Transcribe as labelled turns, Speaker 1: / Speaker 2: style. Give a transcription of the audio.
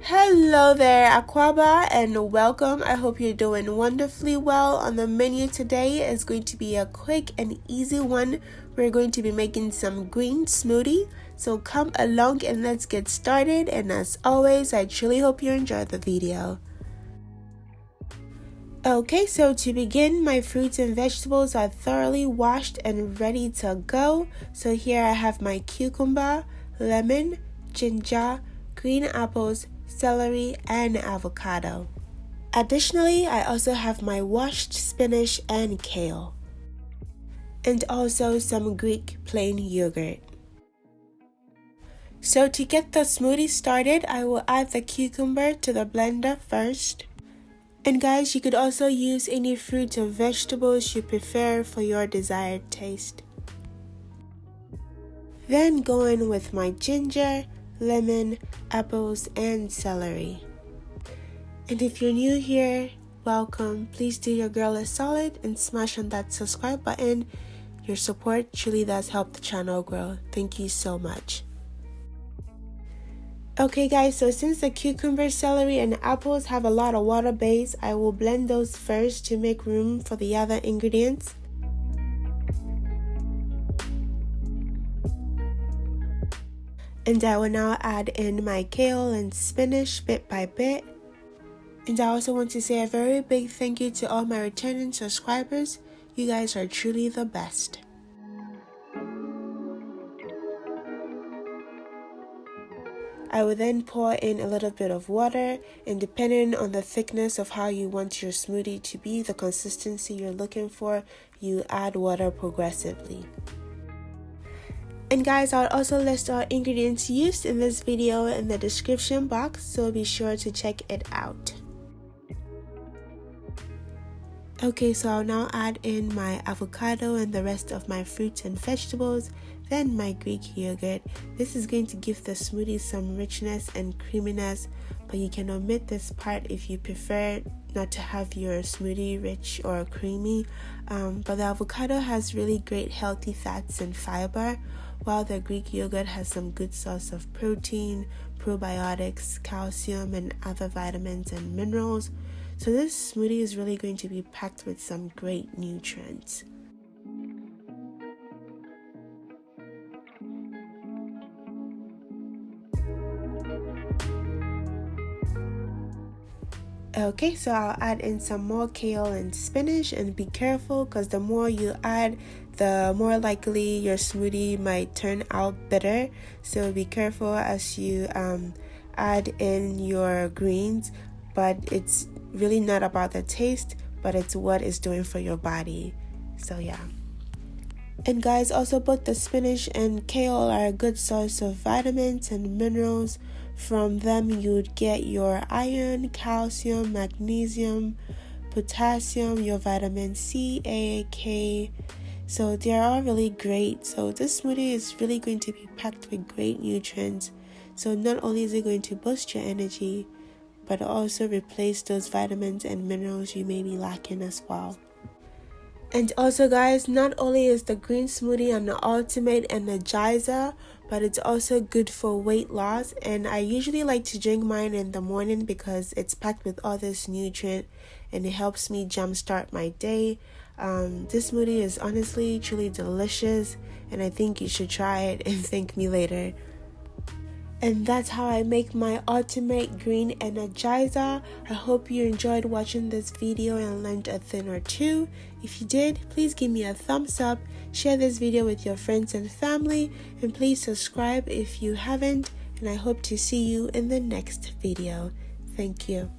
Speaker 1: Hello there, Aquaba, and welcome. I hope you're doing wonderfully well. On the menu today is going to be a quick and easy one. We're going to be making some green smoothie. So come along and let's get started. And as always, I truly hope you enjoy the video. Okay, so to begin, my fruits and vegetables are thoroughly washed and ready to go. So here I have my cucumber, lemon, ginger, green apples, celery, and avocado. Additionally, I also have my washed spinach and kale, and also some Greek plain yogurt. So to get the smoothie started, I will add the cucumber to the blender first. And guys, you could also use any fruits or vegetables you prefer for your desired taste. Then go in with my ginger, lemon, apples, and celery. And if you're new here, welcome. Please do your girl a solid and smash on that subscribe button. Your support truly does help the channel grow. Thank you so much. Okay guys, so since the cucumber, celery, and apples have a lot of water base, I will blend those first to make room for the other ingredients. And I will now add in my kale and spinach bit by bit. And I also want to say a very big thank you to all my returning subscribers. You guys are truly the best. I will then pour in a little bit of water, and depending on the thickness of how you want your smoothie to be, the consistency you're looking for, you add water progressively. And guys, I'll also list our ingredients used in this video in the description box, so be sure to check it out. Okay, so I'll now add in my avocado and the rest of my fruits and vegetables, then my Greek yogurt. This is going to give the smoothie some richness and creaminess, but you can omit this part if you prefer not to have your smoothie rich or creamy. But the avocado has really great healthy fats and fiber, while the Greek yogurt has some good source of protein, probiotics, calcium, and other vitamins and minerals. So this smoothie is really going to be packed with some great nutrients. Okay, so I'll add in some more kale and spinach, and be careful because the more you add, the more likely your smoothie might turn out bitter. So be careful as you add in your greens, but it's really not about the taste, but it's what it's doing for your body. So yeah. And guys, also both the spinach and kale are a good source of vitamins and minerals. From them you'd get your iron, calcium, magnesium, potassium, your vitamin C, A, K. So they're all really great. So this smoothie is really going to be packed with great nutrients. So not only is it going to boost your energy, but also replace those vitamins and minerals you may be lacking as well. And also guys, not only is the green smoothie an ultimate energizer, but it's also good for weight loss. And I usually like to drink mine in the morning because it's packed with all this nutrient and it helps me jumpstart my day. This smoothie is honestly truly delicious, and I think you should try it and thank me later. And that's how I make my ultimate green energizer. I hope you enjoyed watching this video and learned a thing or two. If you did, please give me a thumbs up, share this video with your friends and family, and please subscribe if you haven't, and I hope to see you in the next video. Thank you.